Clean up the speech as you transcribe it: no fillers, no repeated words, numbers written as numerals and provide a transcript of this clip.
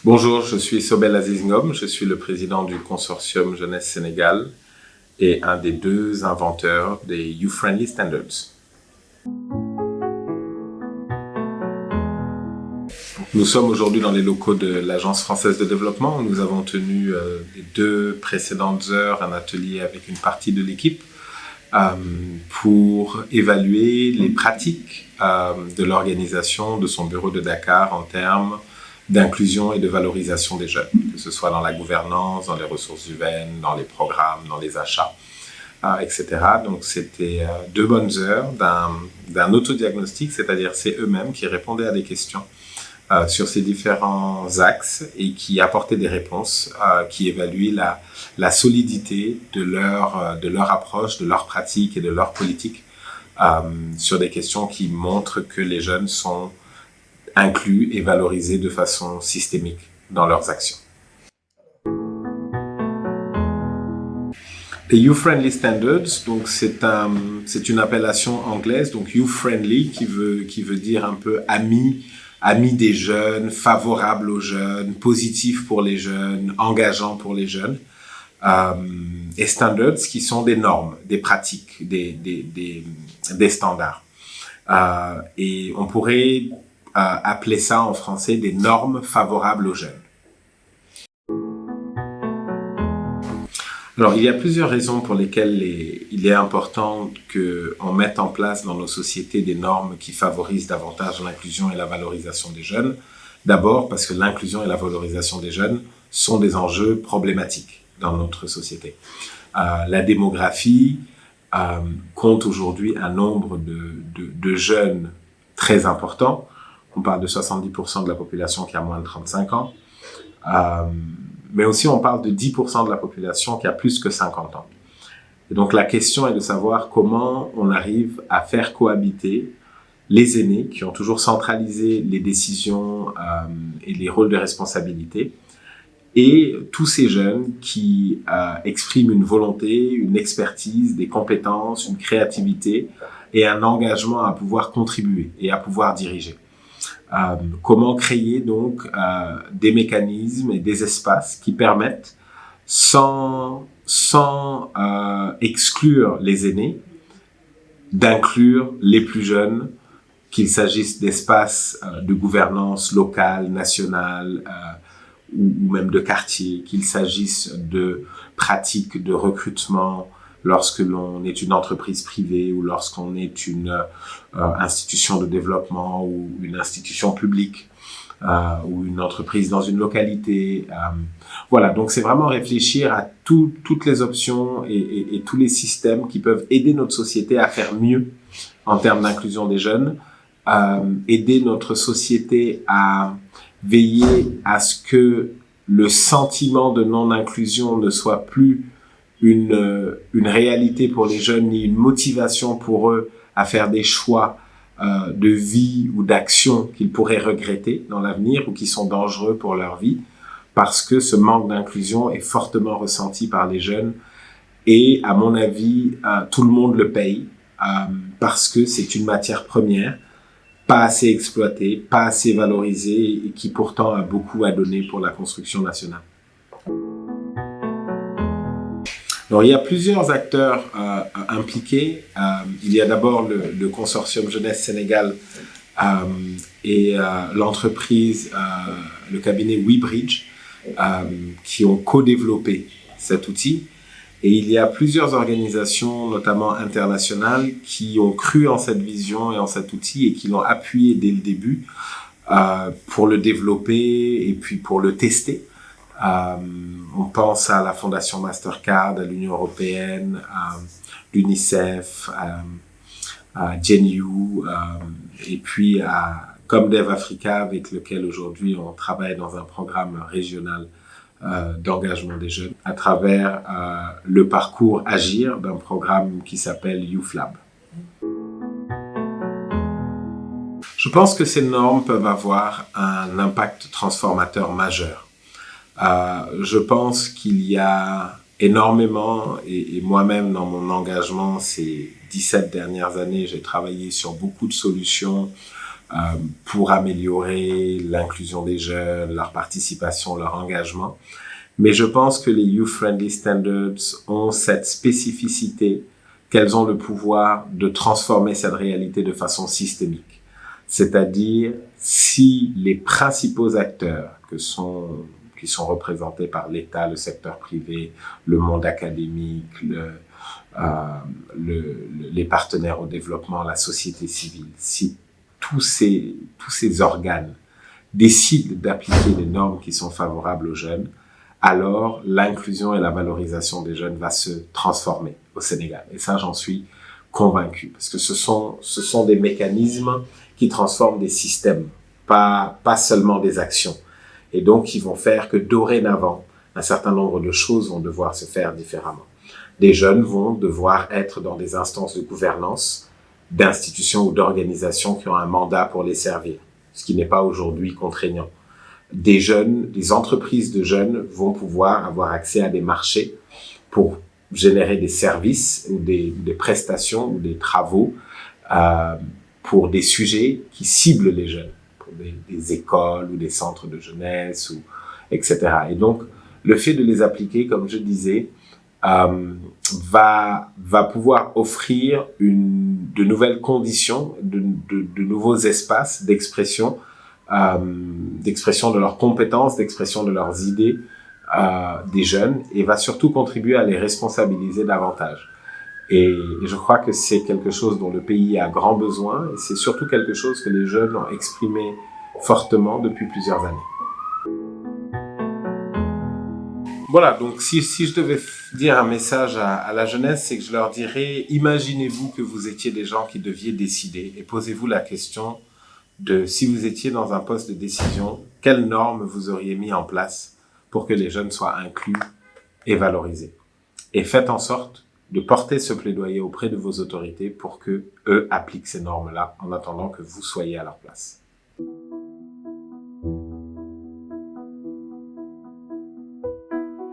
Bonjour, je suis Sobel Aziz Ngom, je suis le président du consortium Jeunesse Sénégal et un des deux inventeurs des Youth Friendly Standards. Nous sommes aujourd'hui dans les locaux de l'Agence française de développement. Nous avons tenu les 2 précédentes heures un atelier avec une partie de l'équipe pour évaluer les pratiques de l'organisation de son bureau de Dakar en termes d'inclusion et de valorisation des jeunes, que ce soit dans la gouvernance, dans les ressources humaines, dans les programmes, dans les achats, etc. Donc c'était 2 bonnes heures d'un autodiagnostic, c'est-à-dire c'est eux-mêmes qui répondaient à des questions sur ces différents axes et qui apportaient des réponses qui évaluaient la solidité de leur approche, de leur pratique et de leur politique sur des questions qui montrent que les jeunes sont inclus et valorisés de façon systémique dans leurs actions. Les Youth Friendly Standards, donc c'est une appellation anglaise, donc Youth Friendly qui veut dire un peu ami des jeunes, favorable aux jeunes, positif pour les jeunes, engageant pour les jeunes, et standards qui sont des normes, des pratiques, des standards. Et on pourrait appeler ça en français des normes favorables aux jeunes. Alors, il y a plusieurs raisons pour lesquelles il est important qu'on mette en place dans nos sociétés des normes qui favorisent davantage l'inclusion et la valorisation des jeunes. D'abord, parce que l'inclusion et la valorisation des jeunes sont des enjeux problématiques dans notre société. La démographie compte aujourd'hui un nombre de jeunes très important. On parle de 70% de la population qui a moins de 35 ans. Mais aussi on parle de 10% de la population qui a plus que 50 ans. Et donc la question est de savoir comment on arrive à faire cohabiter les aînés qui ont toujours centralisé les décisions et les rôles de responsabilité et tous ces jeunes qui expriment une volonté, une expertise, des compétences, une créativité et un engagement à pouvoir contribuer et à pouvoir diriger. Comment créer donc des mécanismes et des espaces qui permettent, sans exclure les aînés, d'inclure les plus jeunes, qu'il s'agisse d'espaces de gouvernance locale, nationale ou même de quartier, qu'il s'agisse de pratiques de recrutement lorsque l'on est une entreprise privée ou lorsqu'on est une institution de développement ou une institution publique ou une entreprise dans une localité. Voilà, donc c'est vraiment réfléchir à toutes les options et tous les systèmes qui peuvent aider notre société à faire mieux en termes d'inclusion des jeunes, aider notre société à veiller à ce que le sentiment de non-inclusion ne soit plus une réalité pour les jeunes ni une motivation pour eux à faire des choix de vie ou d'action qu'ils pourraient regretter dans l'avenir ou qui sont dangereux pour leur vie parce que ce manque d'inclusion est fortement ressenti par les jeunes et à mon avis tout le monde le paye parce que c'est une matière première pas assez exploitée, pas assez valorisée et qui pourtant a beaucoup à donner pour la construction nationale. Alors, il y a plusieurs acteurs impliqués. Il y a d'abord le consortium Jeunesse Sénégal et l'entreprise, le cabinet WeBridge, qui ont co-développé cet outil. Et il y a plusieurs organisations, notamment internationales, qui ont cru en cette vision et en cet outil et qui l'ont appuyé dès le début pour le développer et puis pour le tester. On pense à la Fondation Mastercard, à l'Union européenne, à l'UNICEF, à GenU, et puis à Comdev Africa, avec lequel aujourd'hui on travaille dans un programme régional d'engagement des jeunes, à travers le parcours Agir d'un programme qui s'appelle Youth Lab. Je pense que ces normes peuvent avoir un impact transformateur majeur. Je pense qu'il y a énormément, et moi-même dans mon engagement ces 17 dernières années, j'ai travaillé sur beaucoup de solutions pour améliorer l'inclusion des jeunes, leur participation, leur engagement. Mais je pense que les Youth Friendly Standards ont cette spécificité qu'elles ont le pouvoir de transformer cette réalité de façon systémique. C'est-à-dire, si les principaux acteurs qui sont représentés par l'État, le secteur privé, le monde académique, les partenaires au développement, la société civile, si tous ces organes décident d'appliquer des normes qui sont favorables aux jeunes, alors l'inclusion et la valorisation des jeunes va se transformer au Sénégal. Et ça, j'en suis convaincu, parce que ce sont des mécanismes qui transforment des systèmes, pas seulement des actions. Et donc, ils vont faire que dorénavant, un certain nombre de choses vont devoir se faire différemment. Des jeunes vont devoir être dans des instances de gouvernance, d'institutions ou d'organisations qui ont un mandat pour les servir, ce qui n'est pas aujourd'hui contraignant. Des entreprises de jeunes vont pouvoir avoir accès à des marchés pour générer des services ou des prestations ou des travaux pour des sujets qui ciblent les jeunes, pour des écoles ou des centres de jeunesse, etc. Et donc, le fait de les appliquer, comme je disais, va pouvoir offrir de nouvelles conditions, de nouveaux espaces d'expression de leurs compétences, d'expression de leurs idées des jeunes, et va surtout contribuer à les responsabiliser davantage. Et je crois que c'est quelque chose dont le pays a grand besoin, et c'est surtout quelque chose que les jeunes ont exprimé fortement depuis plusieurs années. Voilà, donc si je devais dire un message à la jeunesse, c'est que je leur dirais, imaginez-vous que vous étiez des gens qui deviez décider, et posez-vous la question de si vous étiez dans un poste de décision, quelles normes vous auriez mis en place pour que les jeunes soient inclus et valorisés. Et faites en sorte de porter ce plaidoyer auprès de vos autorités pour que eux appliquent ces normes-là en attendant que vous soyez à leur place.